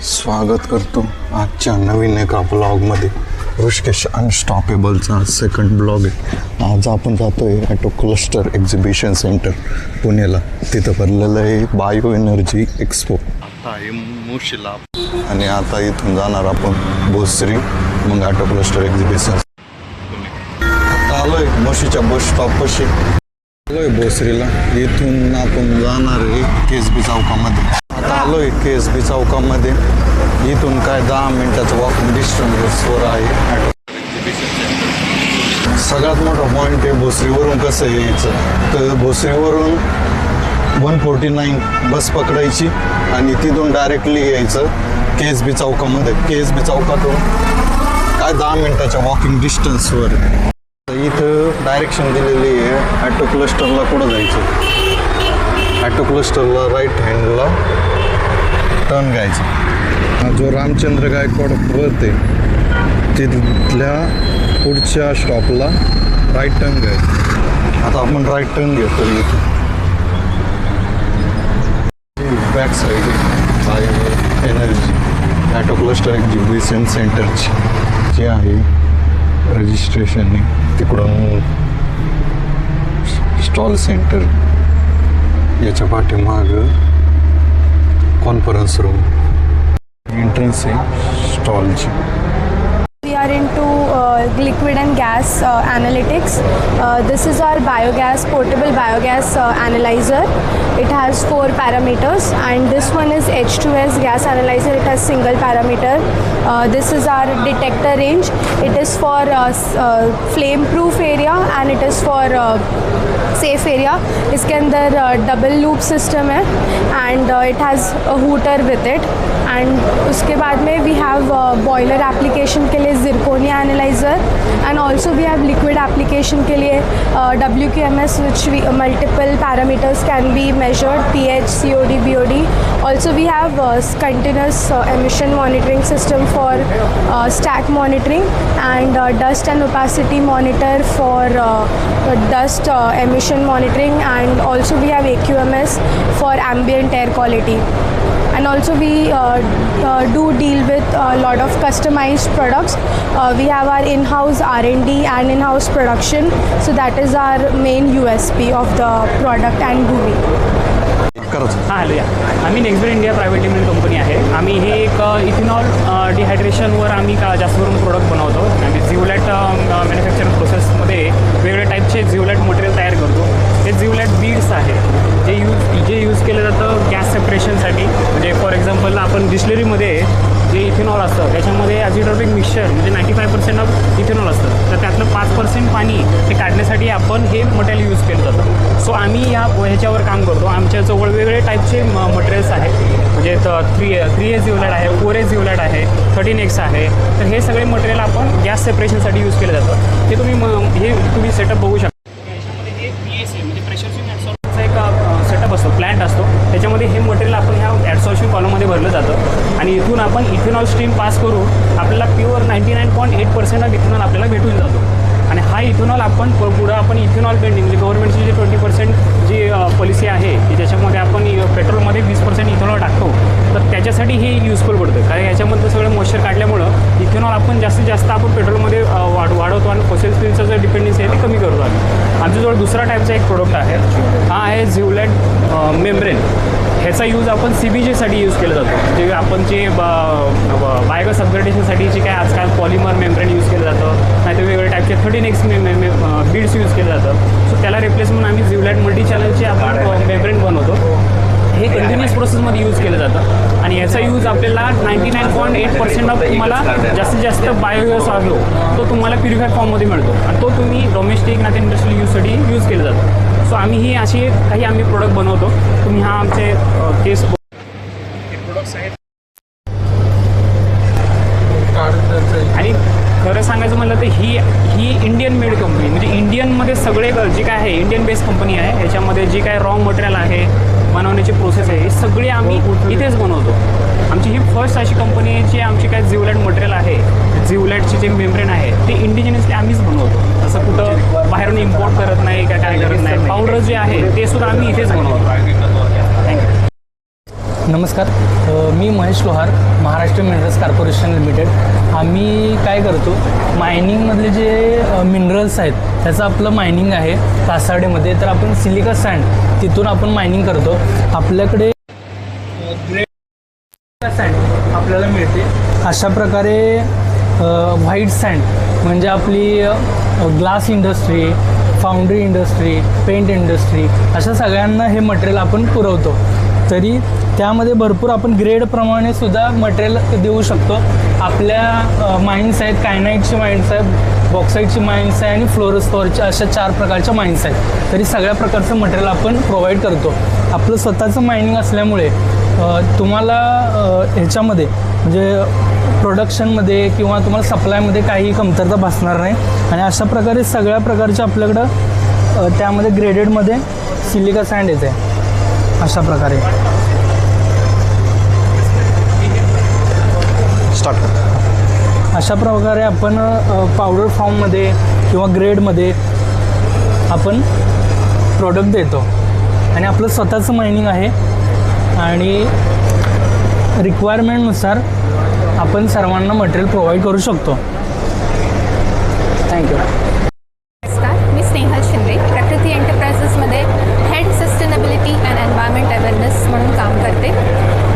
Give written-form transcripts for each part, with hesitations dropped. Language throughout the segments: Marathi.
स्वागत करतो आजच्या नवीन एका ब्लॉगमध्ये. ऋषिकेश अनस्टॉपेबलचा सेकंड ब्लॉग आहे. आज आपण जातो आहे ॲटो क्लस्टर एक्झिबिशन सेंटर पुण्याला. तिथं भरलेलं आहे बायो एनर्जी एक्सपो. आता आहे मुशिला आणि आता इथून जाणार आपण भोसरी, मग ॲटो क्लस्टर एक्झिबिशन. आता आलो आहे मुशीच्या बस स्टॉपपाशी, आलो आहे भोसरीला. इथून आपण जाणार आहे KSB चौकामध्ये. आता आलो आहे KSB चौकामध्ये. इथून काय 10 मिनिटाचं वॉकिंग डिस्टन्सवर आहे. सगळ्यात मोठा पॉईंट आहे भोसरीवरून कसं यायचं, तर भोसरीवरून 149 बस पकडायची आणि तिथून डायरेक्टली यायचं KSB चौकामध्ये. KSB चौकातून काय 10 मिनिटाच्या वॉकिंग डिस्टन्सवर. इथं डायरेक्शन दिलेली आहे ॲटो क्लस्टरला कुठं जायचं. ॲटो क्लस्टरला राईट हँडला टर्न घ्यायचा. जो रामचंद्र गायकवाड रथ आहे तिथल्या पुढच्या स्टॉपला राईट टर्न घ्यायचा. आता आपण राईट टर्न घेतो. इथे back side bio energy auto cluster exhibition सेंटरची जे आहे रजिस्ट्रेशन आहे. तिकडून स्टॉल सेंटर, याच्या पाठीमागं कॉन्फरन्स रूम, एंट्रन्स आहे स्टॉलची. We are into liquid and gas analytics. This is our biogas, portable biogas analyzer. It has 4 parameters, and this one is H2S gas analyzer. It has single parameter. This is our detector range. It is for flame proof area and it is for safe area. इसके अंदर डबल लूप सिस्टम है and it has a hooter with it. And उसके बाद में we have boiler application के लिए zirconia analyzer, and also we have liquid application के लिए WQMS, which we multiple parameters can be measured, pH, COD, BOD. Also we have continuous emission monitoring system for stack monitoring, and dust and opacity monitor for dust emission monitoring, and also we have AQMS for ambient air quality. And also we do deal with a lot of customized products. We have our in-house R&D and in-house production, so that is our main USP of the product and GUVI. Hello या, आम्ही next India private limited company आहे. आम्ही हे एक इथेनॉल डिहायड्रेशनवर आम्ही जास्त करून प्रोडक्ट बनवतो. आम्ही झिवलॅट मॅन्युफॅक्चरिंग प्रोसेसमध्ये वेगवेगळ्या टाईपचे झिवलॅट मटेरियल तयार करतो. हे झिवलॅट बीड्स आहे जे यूज केलं जातं गॅस सेपरेशनसाठी. म्हणजे फॉर एक्झाम्पल आपण डिस्टिलरीमध्ये जे इथेनॉल असतं त्याच्यामध्ये ॲझिडॉर्बिक मिक्सचर म्हणजे 95% ऑफ इथेनॉल असतं, तर त्यातलं 5% पाणी हे काढण्यासाठी आपण हे मटेरियल यूज केलं जातं. सो आम्ही ह्याच्यावर काम करतो. आमच्याजवळ वेगवेगळे टाईपचे मटेरियल्स आहेत. म्हणजे 3A झिवलॅट आहे, 4A झिवलॅट आहे, 13X आहे. तर हे सगळे मटेरियल आपण गॅस सेपरेशनसाठी यूज केलं जातं. हे तुम्ही सेटअप बघू शकता. याच्यामध्ये हे PSA म्हणजे प्रेशर स्विंग ॲडसॉर्प्शनचा एक सेटअप असतो, प्लॅन्ट असतो. त्याच्यामध्ये हे मटेरियल आपण ह्या ॲडसॉर्प्शन कॉलममध्ये भरलं जातं आणि इथून आपण इथेनॉल स्ट्रीम पास करून आपल्याला प्युअर 99.8% ऑफ इथेनॉल आपल्याला भेटून जातो. आणि हा इथेनॉल आपण पुढं आपण इथेनॉल पेंडिंग म्हणजे गव्हर्नमेंटची जी 20% जी पॉलिसी आहे की ज्याच्यामध्ये आपण पेट्रोलमध्ये 20% इथेनॉल टाकतो, तर त्याच्यासाठी हे युजफुल पडतं. कारण याच्यामध्ये सगळं मॉइश्चर काढल्यामुळं इथेनॉल आपण जास्तीत जास्त आपण पेट्रोलमध्ये वाढवतो आणि फॉसिल फ्युलचं जे डिपेंडन्सी आहे ते कमी करतो. आमच्याजवळ दुसरा टाईपचा एक प्रोडक्ट आहे, हा आहे झिवलॅट मेम्ब्रेन. ह्याचा यूज आपण CBGसाठी यूज केला जातो. जे आपण जे बायोगॅस अपग्रेडेशनसाठी जे काय आजकाल पॉलिमर मेम्ब्रेन यूज केलं जातं, नाही तर वेगवेगळ्या टाईपचे 13X बीड्स यूज केलं जातं. सो त्याला रिप्लेस म्हणून आम्ही झिवलॅट मल्टी चॅनलचे आपण मेम्ब्रेन बनवतो. हे कंटिन्युअस प्रोसेसमध्ये यूज केलं जातं आणि याचा यूज आपल्याला 99.8% ऑफ तुम्हाला जास्तीत जास्त बायोगॅस आहे तो तुम्हाला प्युरिफाईड फॉर्ममध्ये मिळतो आणि तो तुम्ही डोमेस्टिक नाही तर इंडस्ट्रियल यूजसाठी यूज केलं जातं. सो आम्ही ही अशी काही आम्ही प्रोडक्ट बनवतो. तुम्ही हा आमचे केस प्रोडक्ट्स आहेत. आणि खरं सांगायचं म्हटलं तर ही इंडियन मेड कंपनी म्हणजे इंडियनमध्ये सगळे जे काय आहे इंडियन बेस्ड कंपनी आहे. ह्याच्यामध्ये जे काय रॉ मटेरियल आहे, बनवण्याची प्रोसेस आहे, हे सगळे आम्ही इथेच बनवतो. आमची ही फर्स्ट अशी कंपनी आहे जी आमची काय झिवलॅट मटेरियल आहे, झिवलॅटची जे मेम्ब्रेन आहे ते इंडिजिनियसली आम्हीच बनवतो. असं कुठं बाहेरून इम्पोर्ट करत नाही काय करत नाही. पावडर जे आहे ते सुद्धा आम्ही इथेच बनवतो. थँक्यू. नमस्कार, मी महेश लोहार, महाराष्ट्र मिनरल्स कॉर्पोरेशन लिमिटेड. आम्ही काय करतो, मायनिंगमधले जे मिनरल्स आहेत त्याचं आपलं मायनिंग आहे कासारडेमध्ये. तर आपण सिलिका सँड तिथून आपण मायनिंग करतो. आपल्याकडे ग्रेड सँड आपल्याला मिळते. अशा प्रकारे व्हाईट सँड म्हणजे आपली glass industry, foundry industry, paint industry अशा सगळ्यांना हे मटेरियल आपण पुरवतो. तरी त्यामध्ये भरपूर आपण ग्रेडप्रमाणे सुद्धा मटेरियल देऊ शकतो. आपल्या माइन्स आहेत, कायनाईटची माइन्स आहेत, बॉक्साईटची माइन्स आहे आणि फ्लोरोस्टोरचे, अशा 4 प्रकारच्या माइन्स आहेत. तरी सगळ्या प्रकारचं मटेरियल आपण प्रोव्हाइड करतो. आपलं स्वतःचं मायनिंग असल्यामुळे तुम्हाला ह्याच्यामध्ये म्हणजे प्रोडक्शनमध्ये किंवा तुम्हाला सप्लायमध्ये काही कमतरता भासणार नाही. आणि अशा प्रकारे सगळ्या प्रकारच्या आपल्याकडं त्यामध्ये ग्रेडेडमध्ये सिलिका सँड येते. अशा प्रकारे अशा प्रकारे आपण पावडर फॉर्ममध्ये किंवा ग्रेडमध्ये आपण प्रोडक्ट देतो. आणि आपलं स्वतःचं मायनिंग आहे आणि रिक्वायरमेंटनुसार आपण सर्वांना मटेरियल प्रोव्हाइड करू शकतो. थँक्यू. नमस्कार, मी स्नेहल शिंदे, प्रकृती एंटरप्राइजेसमध्ये head sustainability and environment awareness म्हणून काम करते.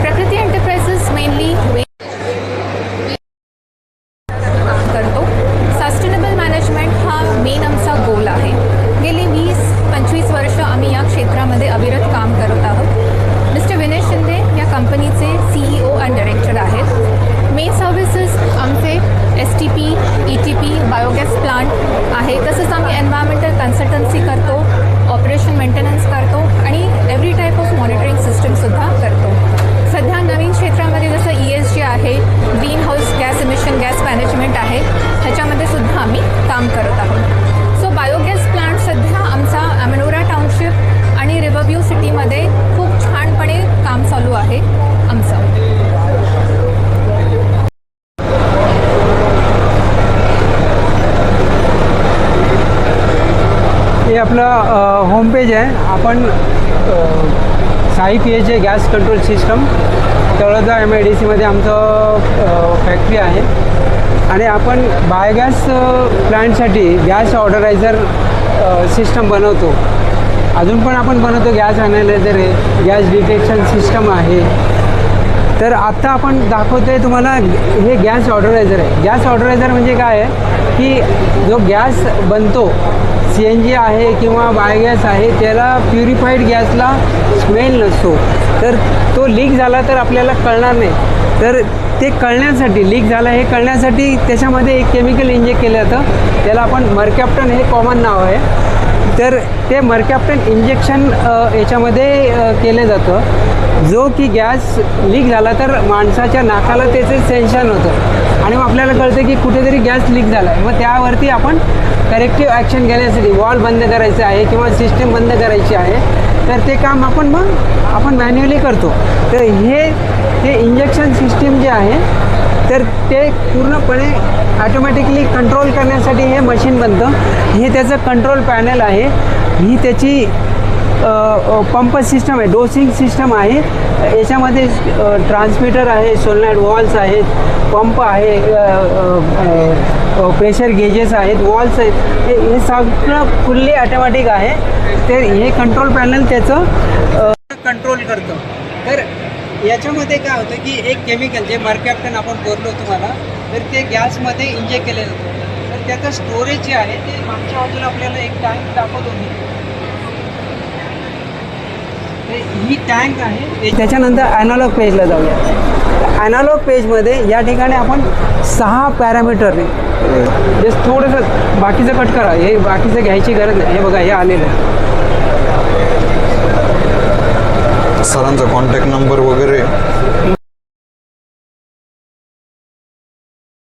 प्रकृती एंटरप्राइजेस मेनली करतो. सस्टेनेबल मॅनेजमेंट हा मेन आमचा गोल आहे. गेली 20-25 वर्ष आम्ही या क्षेत्रामध्ये अविरत काम करत आहोत. मिस्टर विनेश शिंदे या कंपनीचे CEO अँड डायरेक्टर आहेत. मेन सर्व्हिसेस आमचे STP, ETP, बायोगॅस प्लांट आहे. तसंच आम्ही एन्व्हायरमेंटल कन्सल्टन्सी करतो, ऑपरेशन मेंटेनन्स करतो आणि एव्हरी टाईप ऑफ मॉनिटरिंग सिस्टमसुद्धा करतो. सध्या नवीन क्षेत्रामध्ये जसं ESG आहे, green house gas emission gas management आहे, ह्याच्यामध्ये सुद्धा आम्ही काम करत आहोत. सो बायोगॅस प्लांट सध्या आमचा अमेनोरा टाउनशिप आणि रिव्हरव्ह्यू सिटीमध्ये खूप छानपणे काम चालू आहे आमचं. हे आपलं होम पेज आहे. आपण Sai PH gas control system Taloda MIDCमध्ये आमचं फॅक्टरी आहे. आणि आपण बायोगॅस प्लांटसाठी गॅस ऑर्डरायझर सिस्टम बनवतो. अजून पण आपण बनवतो. गॅस ॲनालायझर आहे, गॅस डिटेक्शन सिस्टम आहे. तर आत्ता आपण दाखवतो आहे तुम्हाला, हे गॅस ऑर्डरायझर आहे. गॅस ऑर्डरायझर म्हणजे काय आहे की जो गॅस बनतो, CNG आहे किंवा बायोगॅस आहे, त्याला प्युरिफाईड गॅसला स्मेल नसतो. तर तो लीक झाला तर आपल्याला कळणार नाही. तर ते कळण्यासाठी, लीक झाला हे कळण्यासाठी त्याच्यामध्ये एक केमिकल इंजेक्ट केलं जातं. त्याला आपण मर्कॅप्टन हे कॉमन नाव आहे. तर ते मर्कॅप्टन इंजेक्शन याच्यामध्ये केलं जातं. जो की गॅस लीक झाला तर माणसाच्या नाकाला त्याचं सेन्शन होतं आणि मग आपल्याला कळतं की कुठेतरी गॅस लीक झाला आहे. मग त्यावरती आपण करेक्टिव्ह ॲक्शन घेण्यासाठी वॉल बंद करायचं आहे किंवा सिस्टम बंद करायची आहे, तर ते काम आपण मॅन्युअली करतो. तर ते इंजेक्शन सिस्टीम जे आहे तर ते पूर्णपणे ॲटोमॅटिकली कंट्रोल करण्यासाठी हे मशीन बनतं. हे त्याचं कंट्रोल पॅनल आहे. ही त्याची पंप सिस्टम आहे, डोसिंग सिस्टम आहे. याच्यामध्ये ट्रान्समीटर आहे, सोलनॉइड वॉल्स आहेत, पंप आहे, प्रेशर गेजेस आहेत, वॉल्स आहेत. हे सगळं फुल्ली ऑटोमॅटिक आहे. तर हे कंट्रोल पॅनल त्याचं कंट्रोल करतं. तर याच्यामध्ये काय होतं की एक केमिकल जे मर्कॅप्टन आपण बोललो तुम्हाला, तर ते गॅसमध्ये इंजेक्ट केलं जातं. तर त्याचं स्टोरेज जे आहे ते मागच्या बाजूला आपल्याला एक टँक दाखवतो मी. ही टँक आहे. त्याच्यानंतर ॲनालॉग पेजला जाऊया. ॲनालॉग पेजमध्ये या ठिकाणी आपण 6 पॅरामीटर जस्ट थोडंसं बाकीचं कट करा, हे बाकीचं घ्यायची गरज नाही. हे बघा, हे आलेलं आहे. सरांचा कॉन्टॅक्ट नंबर वगैरे